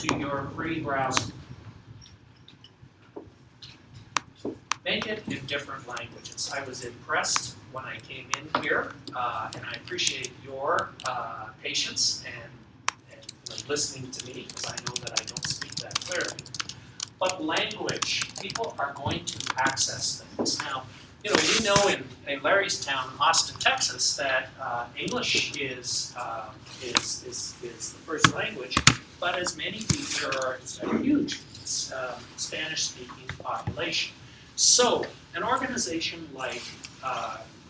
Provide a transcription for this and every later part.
to your free browser. Make it in different languages. I was impressed when I came in here, and I appreciate your patience and listening to me, because I know that I don't speak that clearly. But language, people are going to access things. Now, we know in Larry's town, Austin, Texas, that English is the first language, but as many people, there is a huge Spanish-speaking population. So, an organization like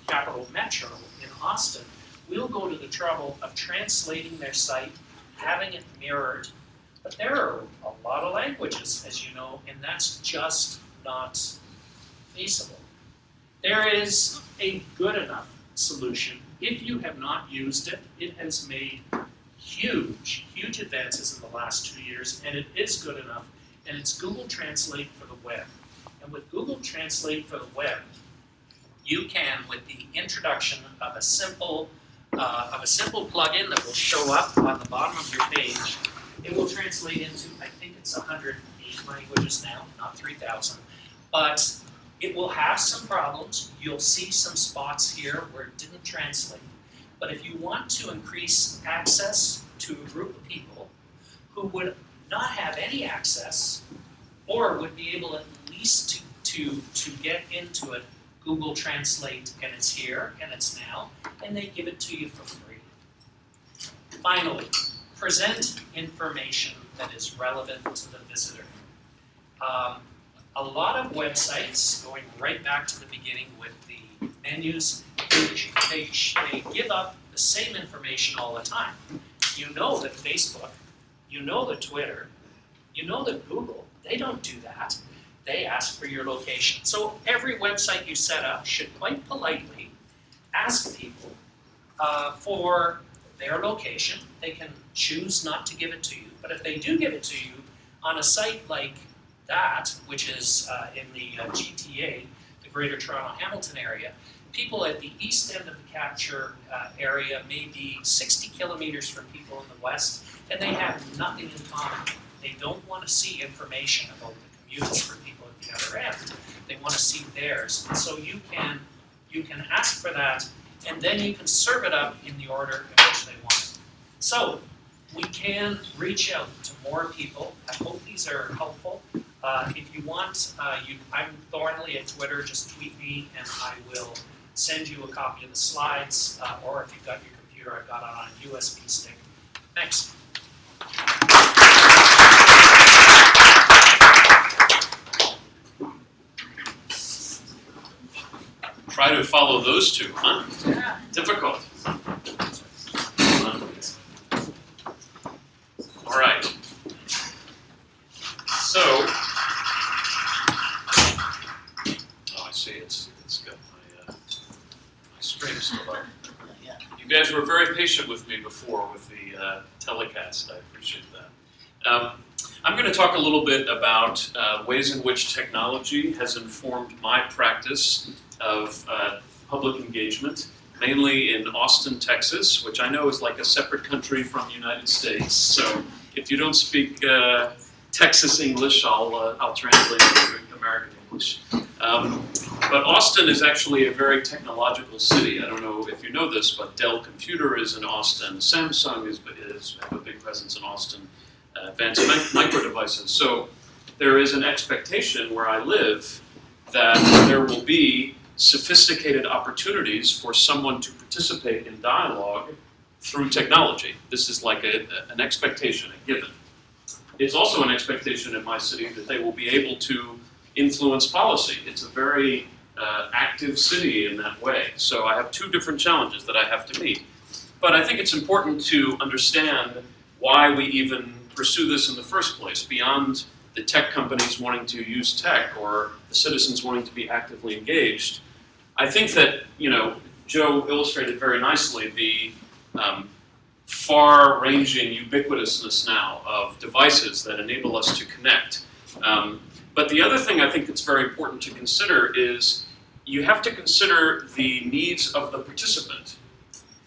Capital Metro in Austin will go to the trouble of translating their site, having it mirrored. But there are a lot of languages, as you know, and that's just not feasible. There is a good enough solution. If you have not used it, it has made huge, huge advances in the last 2 years, and it is good enough, and it's Google Translate for the web. And with Google Translate for the web, you can, with the introduction of a simple plugin that will show up on the bottom of your page, it will translate into, I think it's 108 languages now, not 3,000, but it will have some problems. You'll see some spots here where it didn't translate. But if you want to increase access to a group of people who would not have any access, or would be able at least to get into it, Google Translate, and it's here, and it's now, and they give it to you for free. Finally, present information that is relevant to the visitor. A lot of websites, going right back to the beginning with the menus, they give up the same information all the time. You know that Facebook, you know that Twitter, you know that Google, they don't do that. They ask for your location. So every website you set up should quite politely ask people for their location. They can choose not to give it to you, but if they do give it to you on a site like that, which is in the GTA, the Greater Toronto Hamilton area, people at the east end of the capture area may be 60 kilometers from people in the west, and they have nothing in common. They don't want to see information about the commutes for people at the other end. They want to see theirs. And so you can ask for that, and then you can serve it up in the order in which they want it. So we can reach out to more people. I hope these are helpful. If you want, I'm Thornley at Twitter. Just tweet me, and I will send you a copy of the slides. Or if you've got your computer, I've got it on a USB stick. Thanks. Try to follow those two, huh? Yeah. Difficult. All right. So, I see it's got my stream still up. You guys were very patient with me before with the telecast. I appreciate that. I'm going to talk a little bit about ways in which technology has informed my practice of public engagement, mainly in Austin, Texas, which I know is like a separate country from the United States. So if you don't speak Texas English, I'll translate it to American English. But Austin is actually a very technological city. I don't know if you know this, but Dell Computer is in Austin. Samsung have a big presence in Austin. Advanced Micro Devices. So there is an expectation where I live that there will be sophisticated opportunities for someone to participate in dialogue through technology. This is like an expectation, a given. It's also an expectation in my city that they will be able to influence policy. It's a very active city in that way. So I have two different challenges that I have to meet. But I think it's important to understand why we even pursue this in the first place, beyond the tech companies wanting to use tech or the citizens wanting to be actively engaged. I think that, Joe illustrated very nicely the far-ranging ubiquitousness now of devices that enable us to connect. But the other thing I think that's very important to consider is you have to consider the needs of the participant.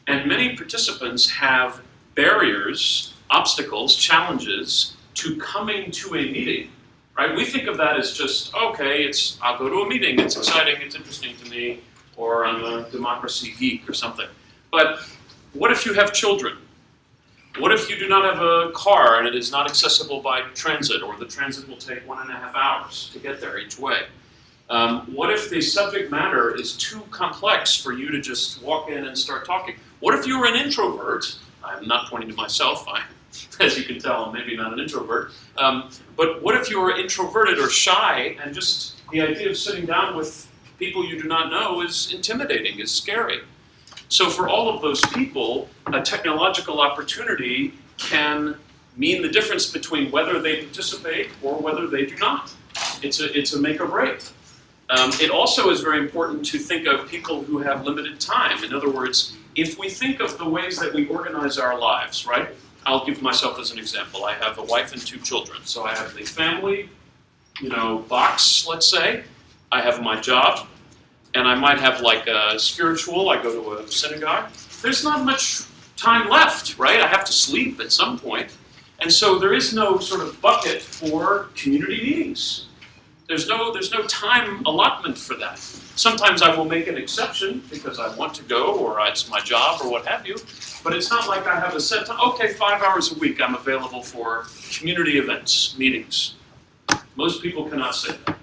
And many participants have barriers, obstacles, challenges to coming to a meeting, right? We think of that as just, okay, I'll go to a meeting, it's exciting, it's interesting to me, or I'm a democracy geek or something. But what if you have children? What if you do not have a car and it is not accessible by transit, or the transit will take 1.5 hours to get there each way? What if the subject matter is too complex for you to just walk in and start talking? What if you're an introvert? I'm not pointing to myself, as you can tell, I'm maybe not an introvert. But what if you're introverted or shy, and just the idea of sitting down with people you do not know is intimidating, is scary? So for all of those people, a technological opportunity can mean the difference between whether they participate or whether they do not. It's a make or break. It also is very important to think of people who have limited time. In other words, if we think of the ways that we organize our lives, right? I'll give myself as an example. I have a wife and 2 children. So I have the family, box, let's say. I have my job, and I might have like a spiritual, I go to a synagogue. There's not much time left, right? I have to sleep at some point. And so there is no sort of bucket for community meetings. There's no time allotment for that. Sometimes I will make an exception because I want to go, or it's my job, or what have you. But it's not like I have a set time. Okay, 5 hours a week I'm available for community events, meetings. Most people cannot say that.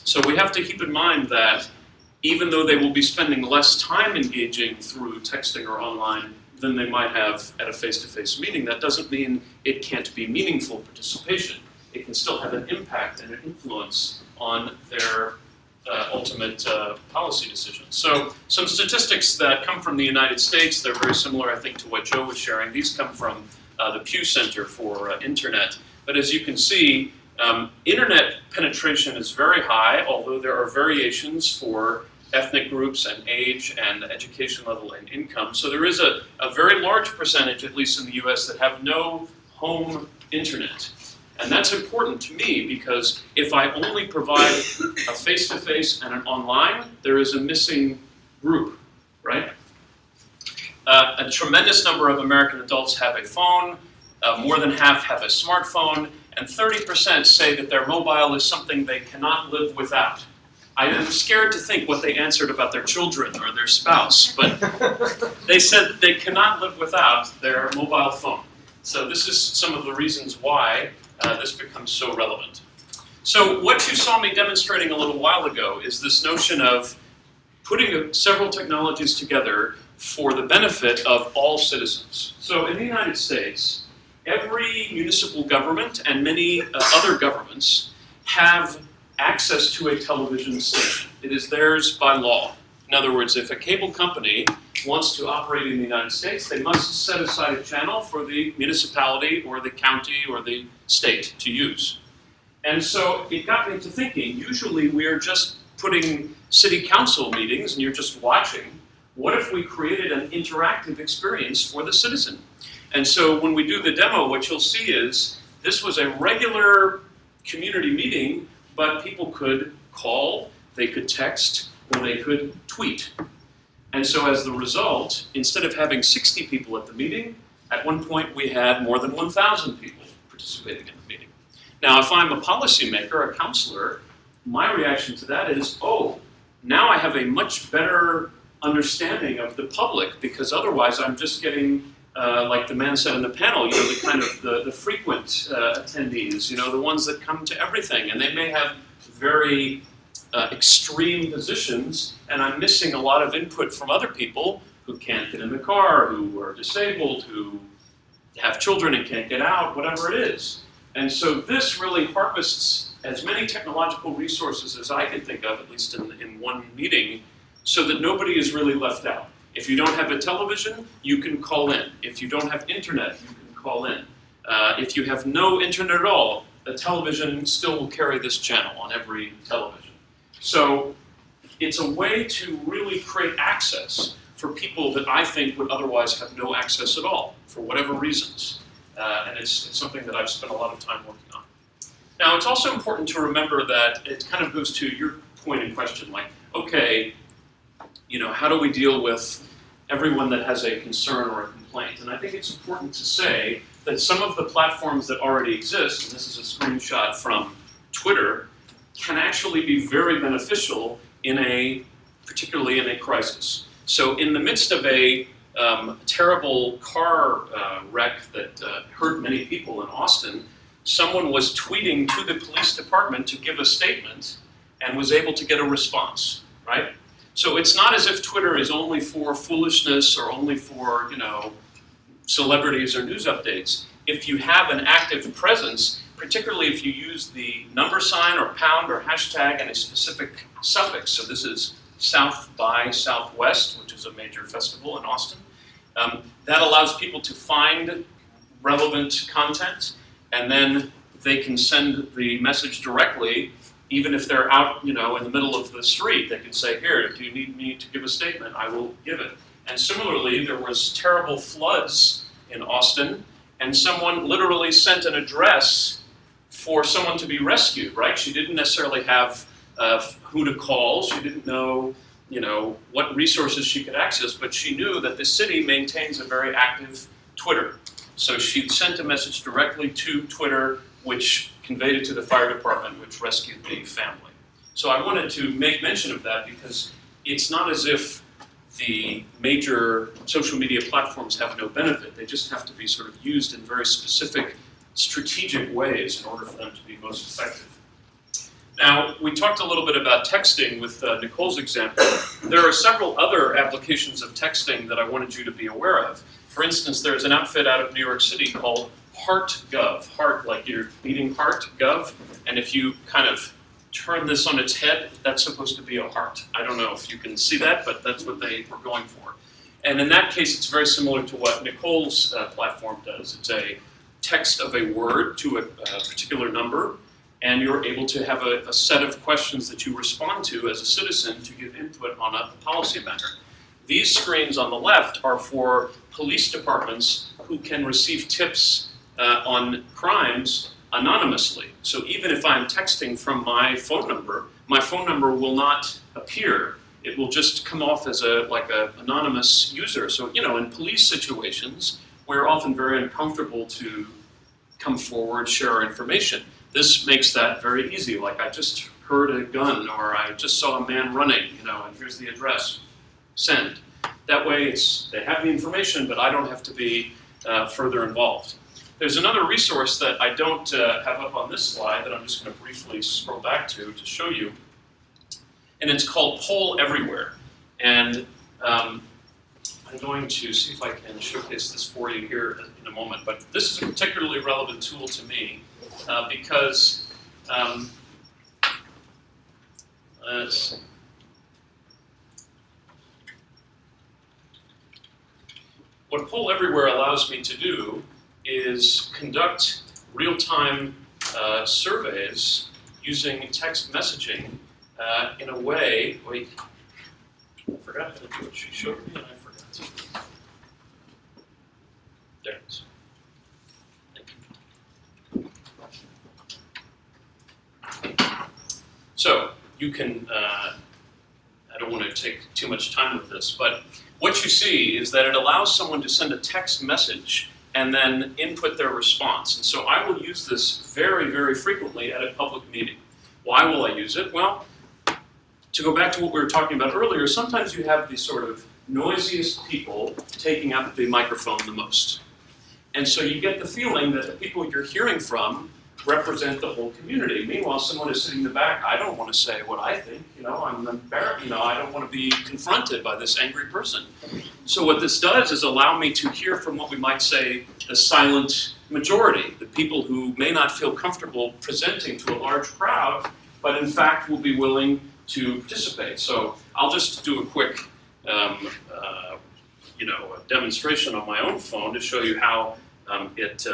So we have to keep in mind that even though they will be spending less time engaging through texting or online than they might have at a face-to-face meeting, that doesn't mean it can't be meaningful participation. It can still have an impact and an influence on their ultimate policy decisions. So some statistics that come from the United States, they're very similar, I think, to what Joe was sharing. These come from the Pew Center for Internet. But as you can see, internet penetration is very high, although there are variations for ethnic groups and age and education level and income. So there is a very large percentage, at least in the US, that have no home internet. And that's important to me because if I only provide a face-to-face and an online, there is a missing group, right? A tremendous number of American adults have a phone, more than half have a smartphone, and 30% say that their mobile is something they cannot live without. I am scared to think what they answered about their children or their spouse, but they said they cannot live without their mobile phone. So this is some of the reasons why this becomes so relevant. So what you saw me demonstrating a little while ago is this notion of putting several technologies together for the benefit of all citizens. So in the United States, every municipal government and many other governments have access to a television station. It is theirs by law. In other words, if a cable company wants to operate in the United States, they must set aside a channel for the municipality or the county or the state to use. And so it got me to thinking, usually we are just putting city council meetings and you're just watching. What if we created an interactive experience for the citizen? And so when we do the demo, what you'll see is this was a regular community meeting, but people could call, they could text, or they could tweet. And so as the result, instead of having 60 people at the meeting, at one point we had more than 1,000 people participating in the meeting. Now, if I'm a policymaker, a counselor, my reaction to that is, oh, now I have a much better understanding of the public, because otherwise I'm just getting, like the man said in the panel, the kind of the frequent attendees, the ones that come to everything, and they may have very extreme positions, and I'm missing a lot of input from other people who can't get in the car, who are disabled, who have children and can't get out, whatever it is. And so this really harvests as many technological resources as I can think of, at least in one meeting, so that nobody is really left out. If you don't have a television, you can call in. If you don't have internet, you can call in. If you have no internet at all, the television still will carry this channel on every television. So it's a way to really create access for people that I think would otherwise have no access at all, for whatever reasons. And it's something that I've spent a lot of time working on. Now, it's also important to remember that it kind of goes to your point in question, like, okay, how do we deal with everyone that has a concern or a complaint? And I think it's important to say that some of the platforms that already exist, and this is a screenshot from Twitter, can actually be very beneficial particularly in a crisis. So in the midst of a terrible car wreck that hurt many people in Austin, someone was tweeting to the police department to give a statement and was able to get a response, right? So it's not as if Twitter is only for foolishness or only for, celebrities or news updates. If you have an active presence, particularly if you use the number sign or pound or hashtag and a specific suffix, so this is South by Southwest, which is a major festival in Austin, that allows people to find relevant content, and then they can send the message directly, even if they're out, in the middle of the street. They can say, here, if you need me to give a statement, I will give it. And similarly, there was terrible floods in Austin, and someone literally sent an address for someone to be rescued, right? She didn't necessarily have who to call. She didn't know, what resources she could access, but she knew that the city maintains a very active Twitter. So she sent a message directly to Twitter, which conveyed it to the fire department, which rescued the family. So I wanted to make mention of that because it's not as if the major social media platforms have no benefit. They just have to be sort of used in very specific, strategic ways in order for them to be most effective. Now, we talked a little bit about texting with Nicole's example. There are several other applications of texting that I wanted you to be aware of. For instance, there's an outfit out of New York City called HeartGov. Heart, like your beating heart, gov. And if you kind of turn this on its head, that's supposed to be a heart. I don't know if you can see that, but that's what they were going for. And in that case, it's very similar to what Nicole's platform does. It's a text of a word to a particular number, and you're able to have a set of questions that you respond to as a citizen to give input on a policy matter. These screens on the left are for police departments who can receive tips on crimes anonymously. So even if I'm texting from my phone number will not appear. It will just come off as an anonymous user. So, in police situations, we're often very uncomfortable to come forward, share our information. This makes that very easy. Like, I just heard a gun, or I just saw a man running, and here's the address. Send. That way, they have the information, but I don't have to be further involved. There's another resource that I don't have up on this slide that I'm just going to briefly scroll back to show you, and it's called Poll Everywhere. And I'm going to see if I can showcase this for you here in a moment, but this is a particularly relevant tool to me because what Poll Everywhere allows me to do is conduct real-time surveys using text messaging in a way. Wait, I forgot to do what she showed me, and I forgot. There it is. Thank you. So you can. I don't want to take too much time with this, but what you see is that it allows someone to send a text message and then input their response. And so I will use this very, very frequently at a public meeting. Why will I use it? Well, to go back to what we were talking about earlier, sometimes you have these sort of noisiest people taking up the microphone the most. And so you get the feeling that the people you're hearing from represent the whole community. Meanwhile, someone is sitting in the back, I don't want to say what I think, I'm embarrassed, I don't want to be confronted by this angry person. So what this does is allow me to hear from what we might say the silent majority, the people who may not feel comfortable presenting to a large crowd, but in fact will be willing to participate. So I'll just do a quick a demonstration on my own phone to show you how it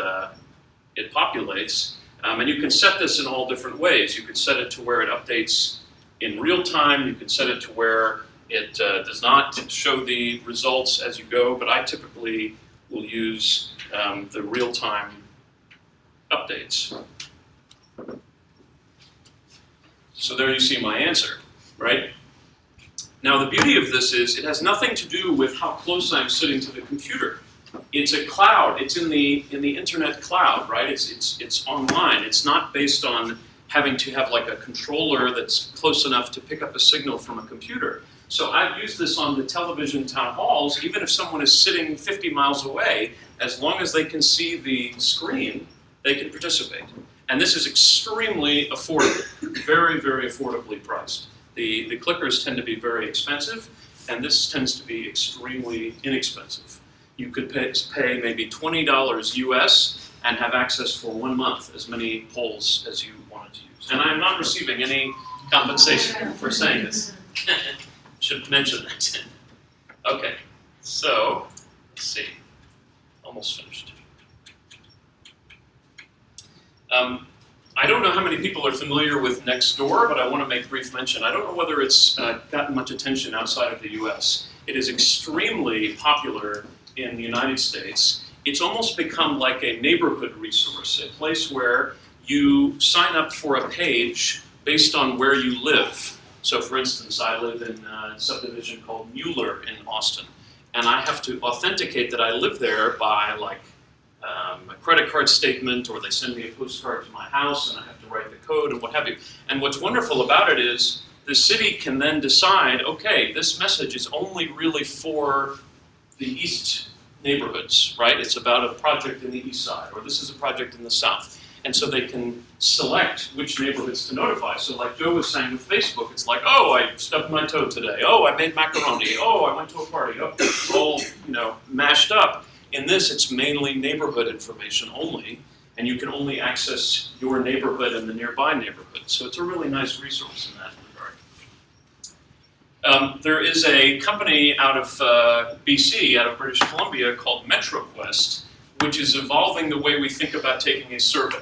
populates. And you can set this in all different ways. You can set it to where it updates in real time. You can set it to where it does not show the results as you go, but I typically will use the real-time updates. So there you see my answer, right? Now the beauty of this is it has nothing to do with how close I'm sitting to the computer. It's a cloud. It's in the internet cloud, right? It's online. It's not based on having to have like a controller that's close enough to pick up a signal from a computer. So I've used this on the television town halls, even if someone is sitting 50 miles away, as long as they can see the screen, they can participate. And this is extremely affordable, very, very affordably priced. The clickers tend to be very expensive, and this tends to be extremely inexpensive. You could pay maybe $20 US and have access for 1 month, as many polls as you wanted to use. And I'm not receiving any compensation for saying this. Should mention that. Okay, so let's see. Almost finished. I don't know how many people are familiar with NextDoor, but I want to make brief mention. I don't know whether it's gotten much attention outside of the US. It is extremely popular in the United States. It's almost become like a neighborhood resource, a place where you sign up for a page based on where you live. So for instance, I live in a subdivision called Mueller in Austin, and I have to authenticate that I live there by like a credit card statement, or they send me a postcard to my house and I have to write the code and what have you. And what's wonderful about it is the city can then decide, okay, this message is only really for the east neighborhoods, right? It's about a project in the east side, or this is a project in the south. And so they can select which neighborhoods to notify. So like Joe was saying with Facebook, it's like, oh, I stubbed my toe today. Oh, I made macaroni. Oh, I went to a party. Oh, it's all, mashed up. In this, it's mainly neighborhood information only, and you can only access your neighborhood and the nearby neighborhood. So it's a really nice resource in that regard. There is a company out of BC, out of British Columbia, called MetroWest, which is evolving the way we think about taking a survey.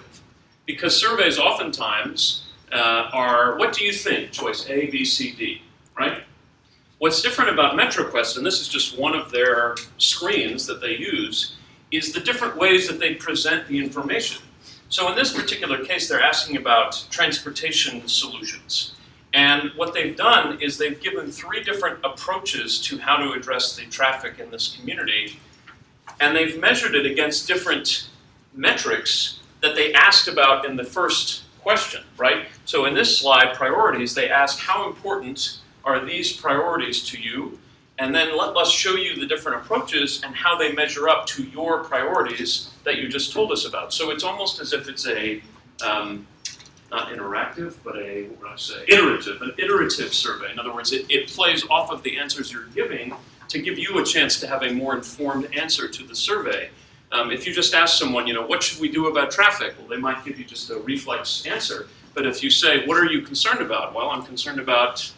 Because surveys oftentimes are, what do you think? Choice A, B, C, D, right? What's different about MetroWest, and this is just one of their screens that they use, is the different ways that they present the information. So in this particular case, they're asking about transportation solutions. And what they've done is they've given 3 different approaches to how to address the traffic in this community. And they've measured it against different metrics that they asked about in the first question, right? So in this slide, priorities, they ask how important are these priorities to you? And then let us show you the different approaches and how they measure up to your priorities that you just told us about. So it's almost as if it's a, not interactive, but a, what would I say, an iterative survey. In other words, it plays off of the answers you're giving to give you a chance to have a more informed answer to the survey. If you just ask someone, what should we do about traffic? Well, they might give you just a reflex answer. But if you say, what are you concerned about? Well, I'm concerned about,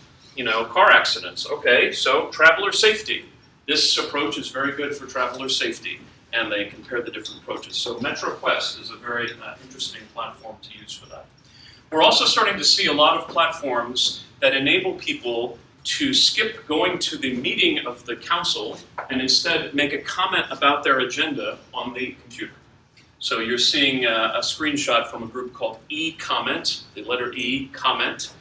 car accidents. Okay, so traveler safety. This approach is very good for traveler safety. And they compare the different approaches. So MetroWest is a very interesting platform to use for that. We're also starting to see a lot of platforms that enable people to skip going to the meeting of the council and instead make a comment about their agenda on the computer. So you're seeing a screenshot from a group called E-Comment, the letter E, comment,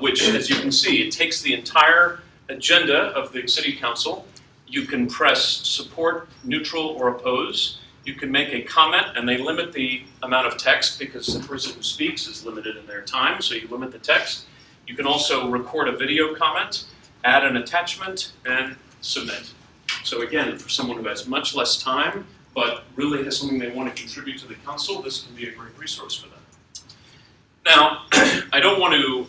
which, as you can see, it takes the entire agenda of the city council. You can press support, neutral, or oppose. You can make a comment, and they limit the amount of text because the person who speaks is limited in their time, so you limit the text. You can also record a video comment, add an attachment, and submit. So again, for someone who has much less time, but really has something they want to contribute to the council, this can be a great resource for them. Now, I don't want to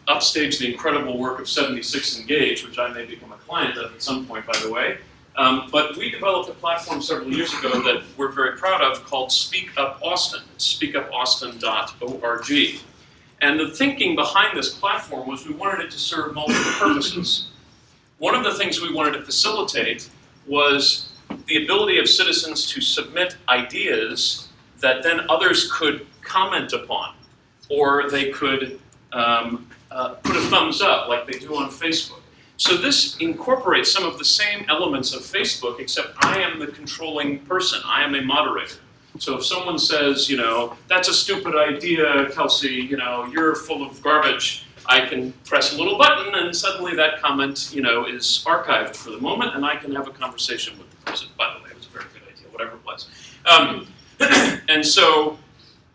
upstage the incredible work of 76 Engage, which I may become a client of at some point, by the way. But we developed a platform several years ago that we're very proud of called SpeakUpAustin. It's speakupaustin.org. And the thinking behind this platform was we wanted it to serve multiple purposes. One of the things we wanted to facilitate was the ability of citizens to submit ideas that then others could comment upon, or they could put a thumbs up like they do on Facebook. So this incorporates some of the same elements of Facebook, except I am the controlling person. I am a moderator. So if someone says, that's a stupid idea, Kelsey, you're full of garbage, I can press a little button and suddenly that comment, is archived for the moment and I can have a conversation with the person. By the way, it was a very good whatever it was. And so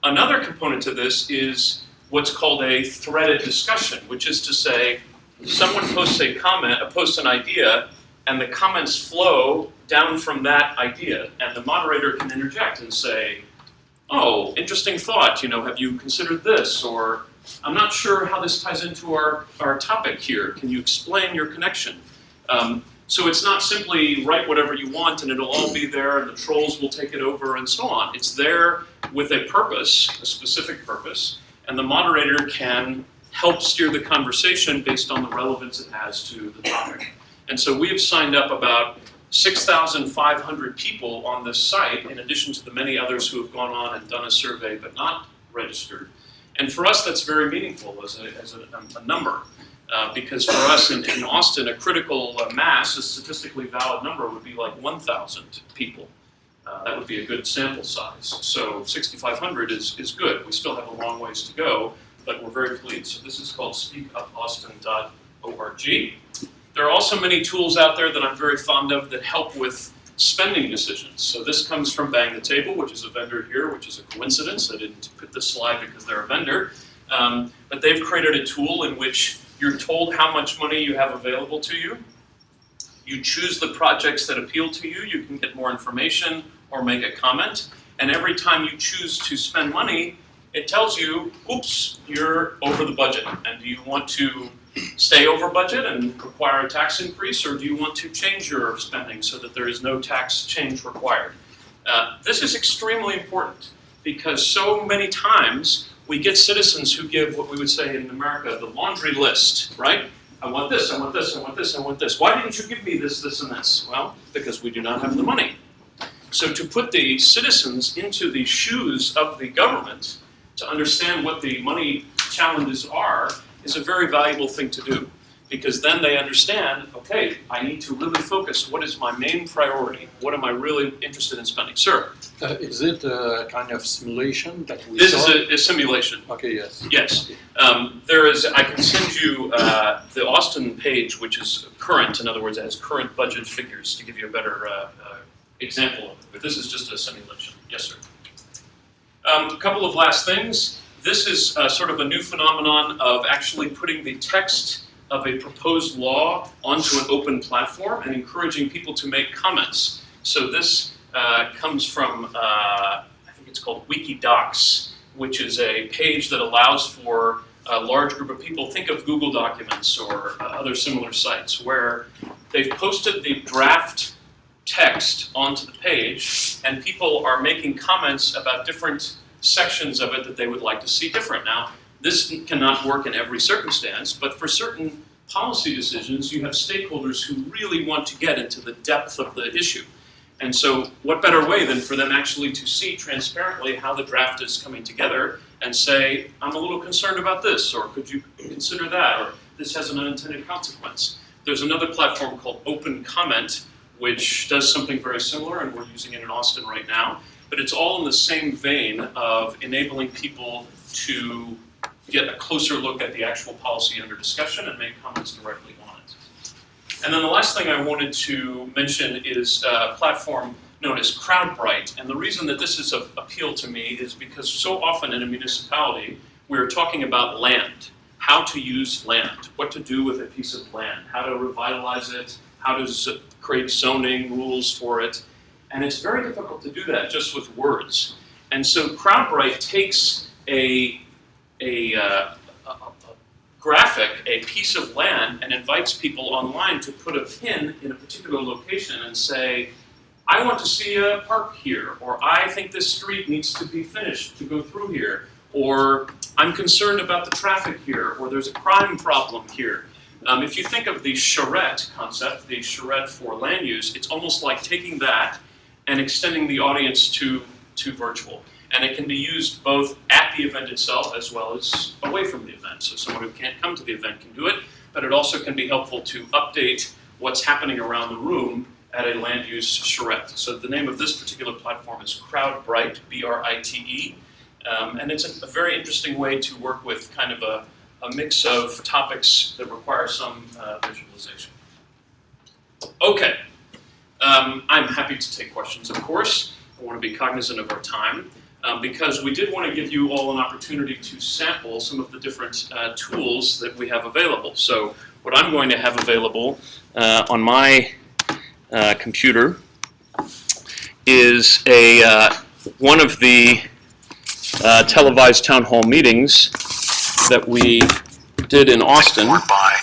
another component to this is what's called a threaded discussion, which is to say, someone posts a comment, posts an idea, and the comments flow down from that idea, and the moderator can interject and say, oh, interesting thought, have you considered this? Or, I'm not sure how this ties into our topic here. Can you explain your connection? So it's not simply write whatever you want and it'll all be there and the trolls will take it over and so on. It's there with a purpose, a specific purpose, and the moderator can help steer the conversation based on the relevance it has to the topic. And so we have signed up about 6,500 people on this site, in addition to the many others who have gone on and done a survey but not registered. And for us, that's very meaningful as a number. Because for us in Austin, a critical mass, a statistically valid number, would be like 1,000 people. That would be a good sample size. So 6,500 is good. We still have a long ways to go, but we're very pleased. So this is called SpeakUpAustin.org. There are also many tools out there that I'm very fond of that help with spending decisions. So this comes from Bang the Table, which is a vendor here, which is a coincidence. I didn't put this slide because they're a vendor. But they've created a tool in which you're told how much money you have available to you. You choose the projects that appeal to you. You can get more information or make a comment. And every time you choose to spend money, it tells you, oops, you're over the budget. And do you want to stay over budget and require a tax increase, or do you want to change your spending so that there is no tax change required? This is extremely important because so many times we get citizens who give what we would say in America the laundry list, right? I want this, I want this, I want this, I want this. Why didn't you give me this, this, and this? Well, because we do not have the money. So to put the citizens into the shoes of the government to understand what the money challenges are is a very valuable thing to do. Because then they understand, okay, I need to really focus. What is my main priority? What am I really interested in spending? Sir? Is it a kind of simulation that we This saw? is a simulation. Okay, yes. Yes. There is, I can send you the Austin page, which is current. In other words, it has current budget figures to give you a better example of it. But this is just a simulation. Yes, sir. A couple of last things. This is sort of a new phenomenon of actually putting the text of a proposed law onto an open platform and encouraging people to make comments. So this comes from, I think it's called Wiki Docs, which is a page that allows for a large group of people, think of Google Documents or other similar sites, where they've posted the draft text onto the page and people are making comments about different sections of it that they would like to see different. Now, this cannot work in every circumstance, but for certain policy decisions, you have stakeholders who really want to get into the depth of the issue. And so what better way than for them actually to see transparently how the draft is coming together and say, I'm a little concerned about this, or could you consider that, or this has an unintended consequence. There's another platform called Open Comment, which does something very similar, and we're using it in Austin right now. But it's all in the same vein of enabling people to get a closer look at the actual policy under discussion and make comments directly on it. And then the last thing I wanted to mention is a platform known as CrowdRight. And the reason that this is of appeal to me is because so often in a municipality, we're talking about land, how to use land, what to do with a piece of land, how to revitalize it, how to create zoning rules for it. And it's very difficult to do that just with words. And so CrowdRight takes a graphic, a piece of land, and invites people online to put a pin in a particular location and say, I want to see a park here, or I think this street needs to be finished to go through here, or I'm concerned about the traffic here, or there's a crime problem here. If you think of the charrette concept, the charrette for land use, it's almost like taking that and extending the audience to virtual. And it can be used both at the event itself as well as away from the event. So someone who can't come to the event can do it, but it also can be helpful to update what's happening around the room at a land use charrette. So the name of this particular platform is CrowdRight, B-R-I-T-E. And it's a very interesting way to work with kind of a mix of topics that require some visualization. Okay. I'm happy to take questions, of course. I want to be cognizant of our time because we did want to give you all an opportunity to sample some of the different tools that we have available. So what I'm going to have available on my computer is one of the televised town hall meetings that we did in Austin. By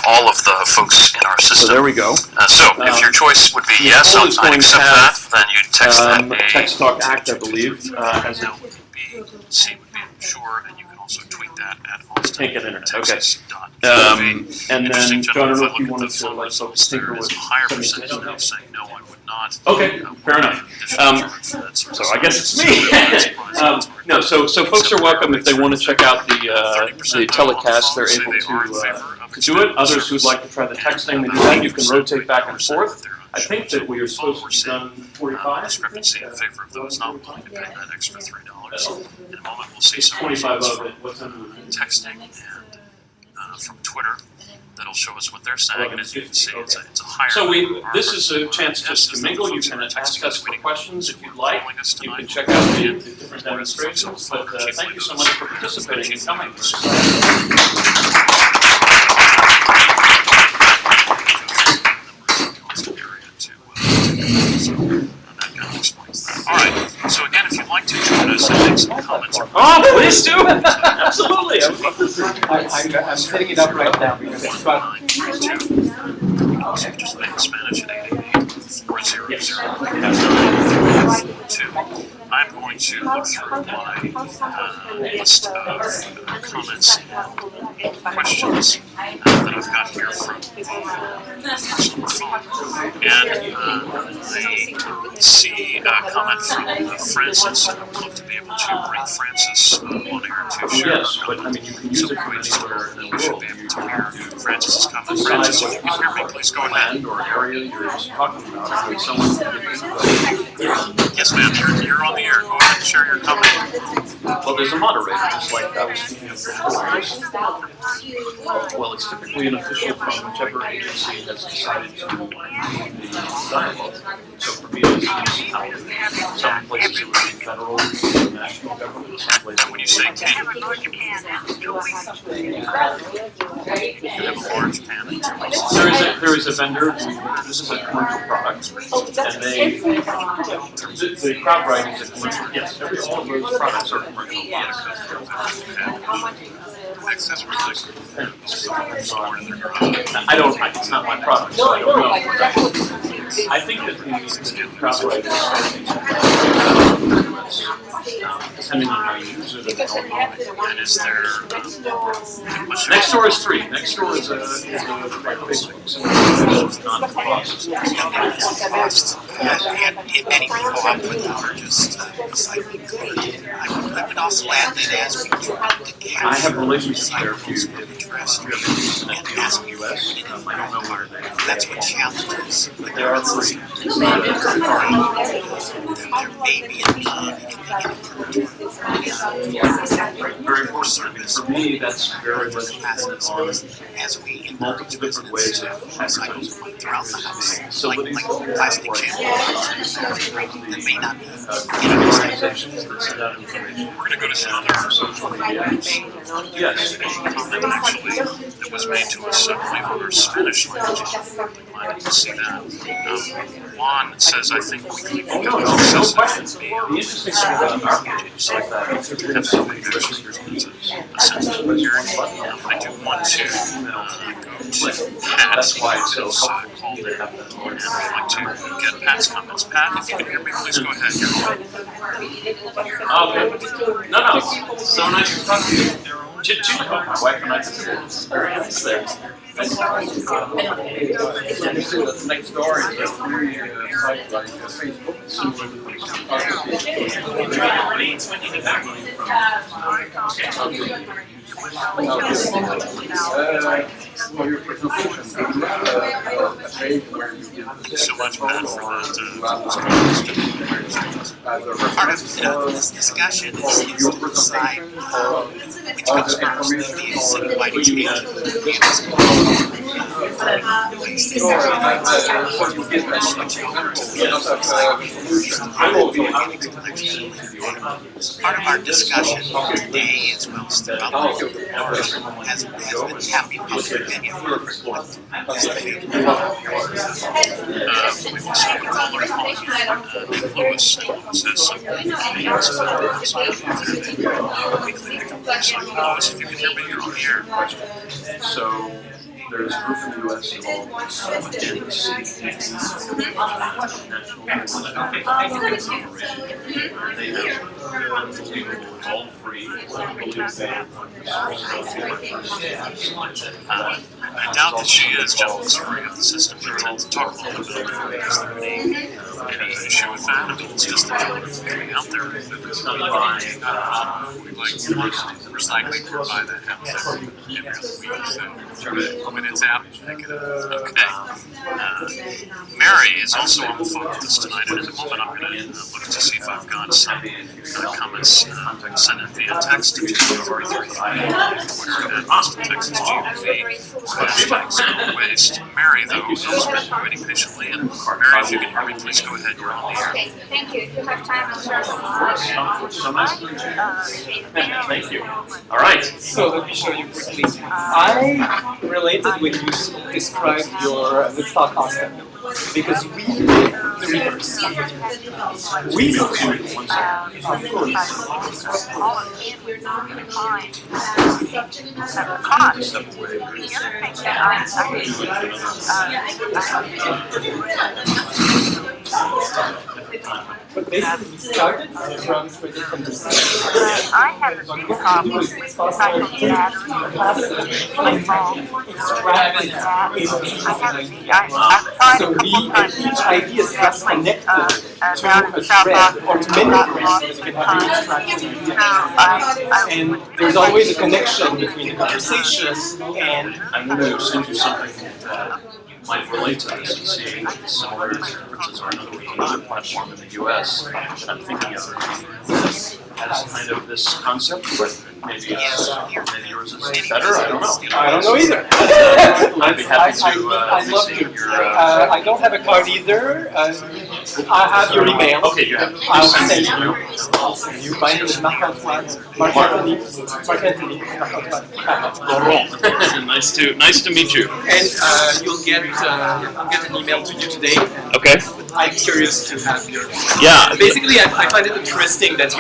all of the folks in our system. So there we go. So if your choice would be yes, I'd accept that, then you'd text that a Text Talk Act, I believe, has no would be C would be sure, and you can also tweet that at Austin. Can't get internet. Okay. Texas.gov. And then, John, I don't know if you Look at wanted the to phone let results, folks tinker there is with a higher some of these percentage now things. saying no, I would not. Okay, fair enough. So I guess it's me. No, so folks are welcome if they want to check out the telecast. They're able to do it. Others who'd like to try the texting, they do that. You can rotate back and forth. I think that we are supposed to be done 45. Discrepancy in favor of those not willing to pay that extra $3. In a moment, we'll see some 25 results of it. What's under from texting and from Twitter. That'll show us what they're saying, and as you can see, it's a higher. So this is a chance just to mingle. You can ask us for questions if you'd like. You can check out the different demonstrations. But thank you so much for participating and coming. All right. So again, if you'd like to join us and make some comments. Oh, please do! Absolutely. I'm setting it up right now because it's fun. Just make Spanish at 888-400-9342. I'm going to look through my list of comments and questions that I've got here from folks on the phone. And I see a comment from Francis, and I would love to be able to bring Francis on air to share. Yes, but I mean, you can use it from anywhere in the We should world. be able to hear Francis's comment. Francis, if you can hear me, please go ahead. Land or area you're talking about, if someone can give you Yes, ma'am, you're on the air. Go ahead and share your comment. well, there's a moderator, just like I was speaking of before. Well, it's typically an official from whichever agency has decided to lead the dialogue. So for me, it's municipality. Some places it would be federal, national government, some places. And when you say can, you have a large can. There is a vendor, this is a commercial product, and the CrowdRight is a commercial, yes, all of those products are commercial products. I don't, it's not my product, so I don't know. I think that the CrowdRight is depending on how you use it. And is there NextDoor is free. NextDoor is like Facebook, so non-cost. Many people I put down are just I would also add that as we drop the gas, I have relationships there if you have interest internet and beyond as the we US. I don't know where they are. that's what challenges. But they are free. There may be a need Very important. For me, that's very much dependent on as we multiple different ways of cycles throughout the house. facilities Like that plastic we channels that may not be organizations that send out information. We're going to go to some other Social media apps. Yes. actually that was made to us, I believe, in our Spanish language. I didn't see that. Juan says, I think weekly Oh, no, pickup no, is no excessive. question. The interesting thing about our games like that is that we have so many registered users. Essentially, I do want to go to Pat. That's why it's so helpful Called to in. have that. And I'd like to get Pat's comments. Pat, if you can hear me, please go ahead. Okay. No. So nice to talk to you. My wife and I visited. It's very nice there. NextDoor is a free site like Facebook, similar for your presentation, do you have a page where you can So much, Pat, for part of this discussion is your to decide presentation? which comes first, the inviting speaker? Part of our discussion today, as well as throughout the has been tapping public opinion. What is the feedback? We've also had a caller calling in, Lewis. Lewis has some opinions about weekly pickup website. Lewis, if you can hear me, you're on the air. So there's a group in the US called They have unbelievable, it's all free, I doubt that she is jealous for the system. We tend to talk a little bit about it. Is there any issue with that? I mean, it's just that coming out there. We like recycling or buy that house every other week. So when it's out, pick it up. Okay. Mary is also on the phone with us tonight, and in a moment I'm going to look to see if I've got some comments sent in via text to 233 Austin, Texas, GMV/Waste. Mary, though, has been waiting patiently, and Mary, if you can hear me, please go ahead. You're on the air. Okay, thank you. If you have time, I'll share some Thank you. All right. So let me show you quickly. I related when you described your SpeakUpAustin because we do the reverse. We do of But basically, we started from I have a few problems with faculty battery So each idea is just connected to a thread or to many threads that can have an abstraction idea. And there's always a connection between the conversation and I'm going to send you something that might relate to this and see similarities and differences are another platform in the US that I'm thinking of has kind of this concept, but maybe yours is better. I don't know. I don't know either. I'd be happy to I'd love to. your. I don't have a card either. I have your email. Okay, you have. I'll send you. I'll send you. My name is Marc-Antoine. Marc-Anthony. Nice to meet you. And you'll get an email to you today. Okay. I'm curious to have your. Yeah. Basically, I find it interesting that you